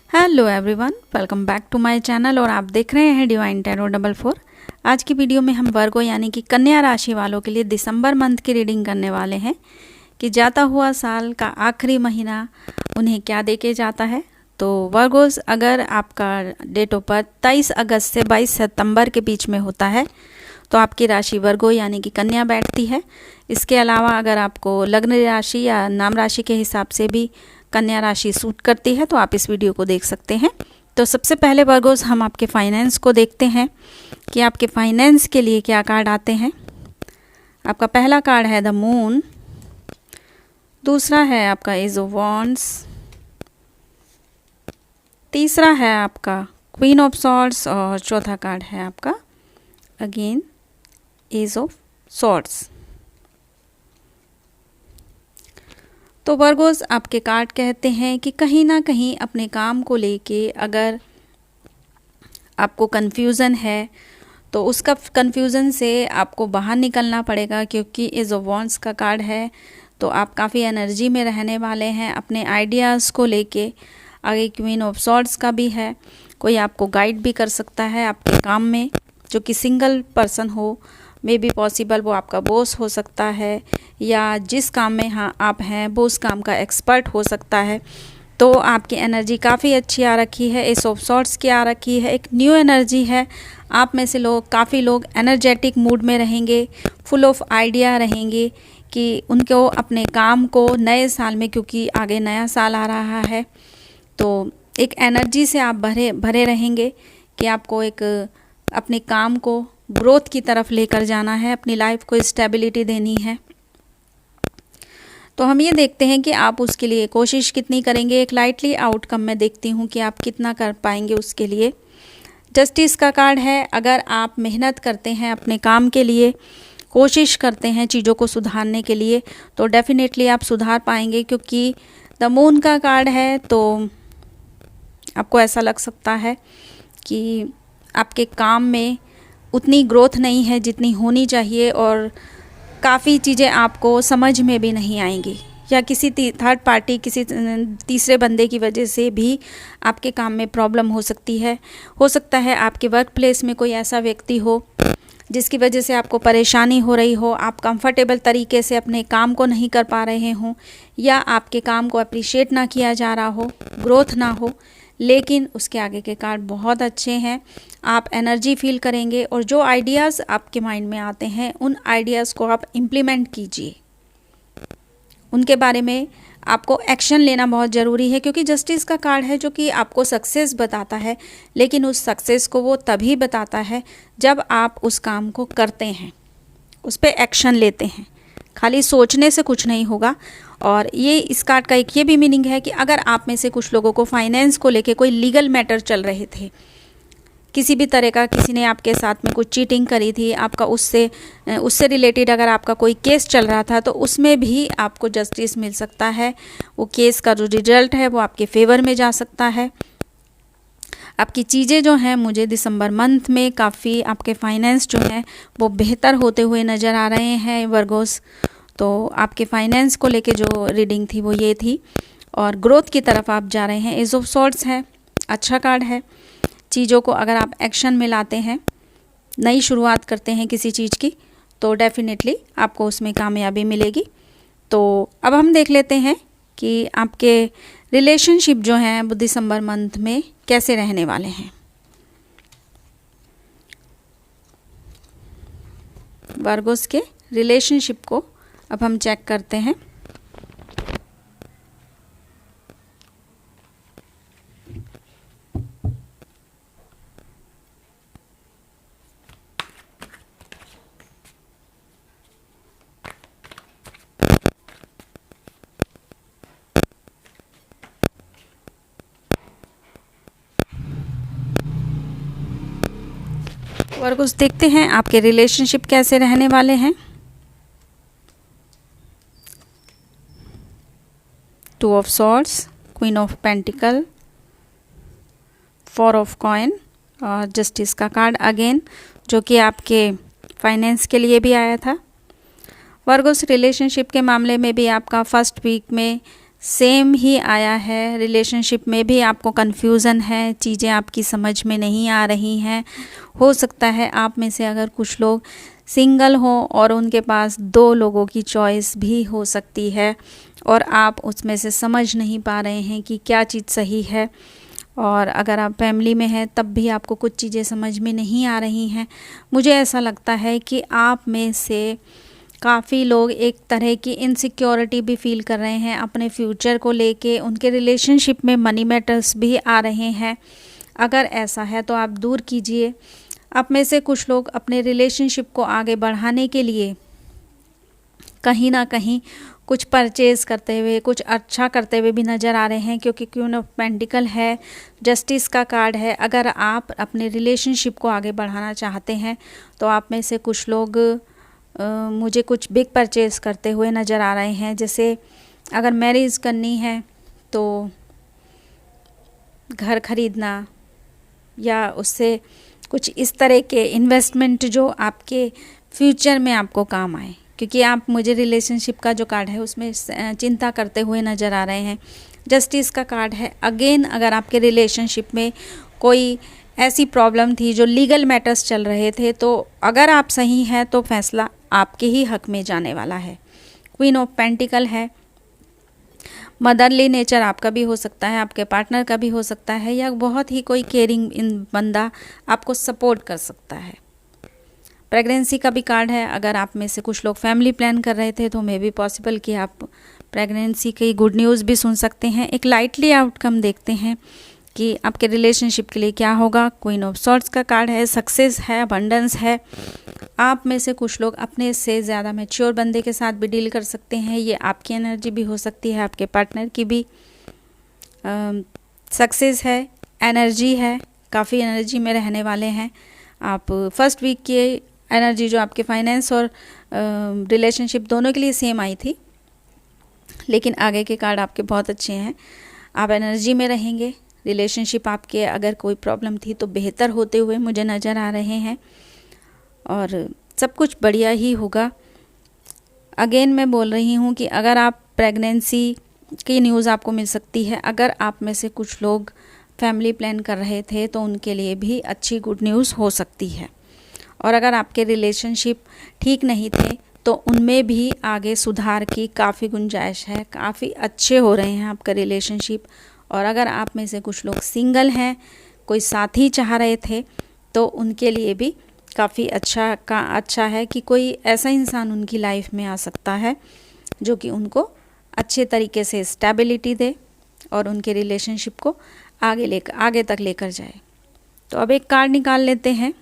Hello everyone, welcome back to my channel और आप देख रहे हैं डिवाइन टैरो 44। आज की वीडियो में हम वर्गो यानी कि कन्या राशि वालों के लिए दिसंबर मंथ की रीडिंग करने वाले हैं कि जाता हुआ साल का आखिरी महीना उन्हें क्या देके जाता है। तो वर्गोस, अगर आपका डेट ऑफ बर्थ 23 अगस्त से 22 सितंबर के बीच में होता है तो आपकी राशि वर्गो यानी कि कन्या बैठती है। इसके अलावा अगर आपको लग्न राशि या नाम राशि के हिसाब से भी कन्या राशि सूट करती है तो आप इस वीडियो को देख सकते हैं। तो सबसे पहले वर्गोस, हम आपके फाइनेंस को देखते हैं कि आपके फाइनेंस के लिए क्या कार्ड आते हैं। आपका पहला कार्ड है द मून, दूसरा है आपका एज ऑफ वॉन्ड्स, तीसरा है आपका क्वीन ऑफ सॉर्ड्स और चौथा कार्ड है आपका अगेन एज ऑफ सॉर्ड्स। तो वर्गोस, आपके कार्ड कहते हैं कि कहीं ना कहीं अपने काम को लेके अगर आपको कन्फ्यूज़न है तो उसका कन्फ्यूज़न से आपको बाहर निकलना पड़ेगा, क्योंकि एज ऑफ वॉन्ड्स का कार्ड है तो आप काफ़ी एनर्जी में रहने वाले हैं अपने आइडियाज़ को लेके। आगे क्वीन ऑफ सॉर्ड्स का भी है, कोई आपको गाइड भी कर सकता है आपके काम में, जो कि सिंगल पर्सन हो, मे बी पॉसिबल वो आपका बॉस हो सकता है या जिस काम में आप हैं वो उस काम का एक्सपर्ट हो सकता है। तो आपकी एनर्जी काफ़ी अच्छी आ रखी है, एस ऑफ सॉर्ट्स की आ रखी है, एक न्यू एनर्जी है। आप में से काफ़ी लोग एनर्जेटिक मूड में रहेंगे, फुल ऑफ आइडिया रहेंगे कि उनको अपने काम को नए साल में, क्योंकि आगे नया साल आ रहा है, तो एक एनर्जी से आप भरे रहेंगे कि आपको एक अपने काम को ग्रोथ की तरफ लेकर जाना है, अपनी लाइफ को स्टेबिलिटी देनी है। तो हम ये देखते हैं कि आप उसके लिए कोशिश कितनी करेंगे। एक लाइटली आउटकम में देखती हूँ कि आप कितना कर पाएंगे उसके लिए। जस्टिस का कार्ड है, अगर आप मेहनत करते हैं अपने काम के लिए, कोशिश करते हैं चीज़ों को सुधारने के लिए, तो डेफिनेटली आप सुधार पाएंगे। क्योंकि द मून का कार्ड है तो आपको ऐसा लग सकता है कि आपके काम में उतनी ग्रोथ नहीं है जितनी होनी चाहिए और काफ़ी चीज़ें आपको समझ में भी नहीं आएंगी, या किसी थर्ड पार्टी, किसी तीसरे बंदे की वजह से भी आपके काम में प्रॉब्लम हो सकती है। हो सकता है आपके वर्क प्लेस में कोई ऐसा व्यक्ति हो जिसकी वजह से आपको परेशानी हो रही हो, आप कंफर्टेबल तरीके से अपने काम को नहीं कर पा रहे हों, या आपके काम को अप्रिशिएट ना किया जा रहा हो, ग्रोथ ना हो। लेकिन उसके आगे के कार्ड बहुत अच्छे हैं, आप एनर्जी फील करेंगे और जो आइडियाज़ आपके माइंड में आते हैं उन आइडियाज़ को आप इम्प्लीमेंट कीजिए। उनके बारे में आपको एक्शन लेना बहुत ज़रूरी है, क्योंकि जस्टिस का कार्ड है जो कि आपको सक्सेस बताता है, लेकिन उस सक्सेस को वो तभी बताता है जब आप उस काम को करते हैं, उस पर एक्शन लेते हैं। खाली सोचने से कुछ नहीं होगा। और ये इस कार्ड का एक ये भी मीनिंग है कि अगर आप में से कुछ लोगों को फाइनेंस को लेके कोई लीगल मैटर चल रहे थे, किसी भी तरह का, किसी ने आपके साथ में कुछ चीटिंग करी थी, आपका उससे रिलेटेड अगर आपका कोई केस चल रहा था, तो उसमें भी आपको जस्टिस मिल सकता है। वो केस का जो रिजल्ट है वो आपके फेवर में जा सकता है। आपकी चीज़ें जो हैं, मुझे दिसंबर मंथ में काफ़ी आपके फाइनेंस जो हैं वो बेहतर होते हुए नज़र आ रहे हैं वर्गोस। तो आपके फाइनेंस को लेके जो रीडिंग थी वो ये थी, और ग्रोथ की तरफ आप जा रहे हैं। एज ऑफ सॉर्ड्स है, अच्छा कार्ड है। चीज़ों को अगर आप एक्शन में लाते हैं, नई शुरुआत करते हैं किसी चीज़ की, तो डेफिनेटली आपको उसमें कामयाबी मिलेगी। तो अब हम देख लेते हैं कि आपके रिलेशनशिप जो हैं वो दिसंबर मंथ में कैसे रहने वाले हैं। वर्गोस के रिलेशनशिप को अब हम चेक करते हैं। वर्गोस, देखते हैं आपके रिलेशनशिप कैसे रहने वाले हैं। 2 of swords, queen of pentacle, 4 of coin और जस्टिस का कार्ड अगेन, जो कि आपके फाइनेंस के लिए भी आया था। वर्गोस, रिलेशनशिप के मामले में भी आपका फर्स्ट वीक में सेम ही आया है। रिलेशनशिप में भी आपको कन्फ्यूज़न है, चीज़ें आपकी समझ में नहीं आ रही हैं। हो सकता है आप में से अगर कुछ लोग सिंगल हो और उनके पास 2 लोगों की चॉइस भी हो सकती है और आप उसमें से समझ नहीं पा रहे हैं कि क्या चीज़ सही है। और अगर आप फैमिली में हैं तब भी आपको कुछ चीज़ें समझ में नहीं आ रही हैं। मुझे ऐसा लगता है कि आप में से काफ़ी लोग एक तरह की इनसिक्योरिटी भी फील कर रहे हैं अपने फ्यूचर को लेके। उनके रिलेशनशिप में मनी मैटर्स भी आ रहे हैं। अगर ऐसा है तो आप दूर कीजिए। आप में से कुछ लोग अपने रिलेशनशिप को आगे बढ़ाने के लिए कहीं ना कहीं कुछ परचेज़ करते हुए, कुछ अच्छा करते हुए भी नज़र आ रहे हैं, क्योंकि क्वीन ऑफ पेंटिकल है, जस्टिस का कार्ड है। अगर आप अपने रिलेशनशिप को आगे बढ़ाना चाहते हैं तो आप में से कुछ लोग मुझे कुछ बिग परचेज़ करते हुए नज़र आ रहे हैं। जैसे अगर मैरिज करनी है तो घर खरीदना या उससे कुछ इस तरह के इन्वेस्टमेंट जो आपके फ्यूचर में आपको काम आए, क्योंकि आप मुझे रिलेशनशिप का जो कार्ड है उसमें चिंता करते हुए नज़र आ रहे हैं। जस्टिस का कार्ड है। अगेन अगर आपके रिलेशनशिप में कोई ऐसी प्रॉब्लम थी जो लीगल मैटर्स चल रहे थे, तो अगर आप सही हैं तो फैसला आपके ही हक में जाने वाला है। क्वीन ऑफ पेंटिकल है। मदरली नेचर आपका भी हो सकता है, आपके पार्टनर का भी हो सकता है, या बहुत ही कोई केयरिंग बंदा आपको सपोर्ट कर सकता है। प्रेगनेंसी का भी कार्ड है। अगर आप में से कुछ लोग फैमिली प्लान कर रहे थे तो मे भी पॉसिबल कि आप प्रेगनेंसी की गुड न्यूज़ भी सुन सकते हैं। एक लाइटली आउटकम देखते हैं कि आपके रिलेशनशिप के लिए क्या होगा। क्वीन ऑफ सॉर्ड्स का कार्ड है। सक्सेस है, अबंडेंस है। आप में से कुछ लोग अपने से ज़्यादा मैच्योर बंदे के साथ भी डील कर सकते हैं। ये आपकी एनर्जी भी हो सकती है, आपके पार्टनर की भी। सक्सेस है, एनर्जी है, काफ़ी एनर्जी में रहने वाले हैं आप। फर्स्ट वीक की एनर्जी जो आपके फाइनेंस और रिलेशनशिप दोनों के लिए सेम आई थी, लेकिन आगे के कार्ड आपके बहुत अच्छे हैं। आप एनर्जी में रहेंगे। रिलेशनशिप आपके अगर कोई प्रॉब्लम थी तो बेहतर होते हुए मुझे नज़र आ रहे हैं और सब कुछ बढ़िया ही होगा। अगेन मैं बोल रही हूँ कि अगर आप प्रेगनेंसी की न्यूज़ आपको मिल सकती है। अगर आप में से कुछ लोग फैमिली प्लान कर रहे थे तो उनके लिए भी अच्छी गुड न्यूज़ हो सकती है। और अगर आपके रिलेशनशिप ठीक नहीं थे तो उनमें भी आगे सुधार की काफ़ी गुंजाइश है। काफ़ी अच्छे हो रहे हैं आपका रिलेशनशिप। और अगर आप में से कुछ लोग सिंगल हैं, कोई साथी चाह रहे थे, तो उनके लिए भी काफ़ी अच्छा है कि कोई ऐसा इंसान उनकी लाइफ में आ सकता है जो कि उनको अच्छे तरीके से स्टेबिलिटी दे और उनके रिलेशनशिप को आगे तक लेकर जाए। तो अब एक कार्ड निकाल लेते हैं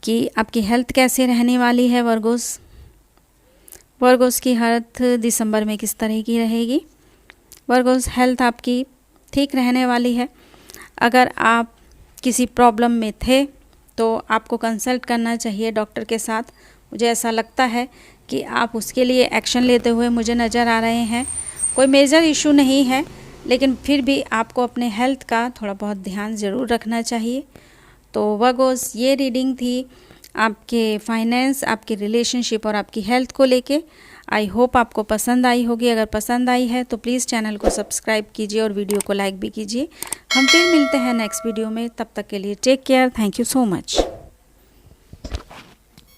कि आपकी हेल्थ कैसे रहने वाली है। वर्गोस की हेल्थ दिसंबर में किस तरह की रहेगी। वर्गोस हेल्थ आपकी ठीक रहने वाली है। अगर आप किसी प्रॉब्लम में थे तो आपको कंसल्ट करना चाहिए डॉक्टर के साथ। मुझे ऐसा लगता है कि आप उसके लिए एक्शन लेते हुए मुझे नज़र आ रहे हैं। कोई मेजर इशू नहीं है, लेकिन फिर भी आपको अपने हेल्थ का थोड़ा बहुत ध्यान ज़रूर रखना चाहिए। तो वर्गोस ये रीडिंग थी आपके फाइनेंस, आपके रिलेशनशिप और आपकी हेल्थ को लेके। आई होप आपको पसंद आई होगी। अगर पसंद आई है तो प्लीज़ चैनल को सब्सक्राइब कीजिए और वीडियो को लाइक भी कीजिए। हम फिर मिलते हैं नेक्स्ट वीडियो में। तब तक के लिए take care. Thank you so much.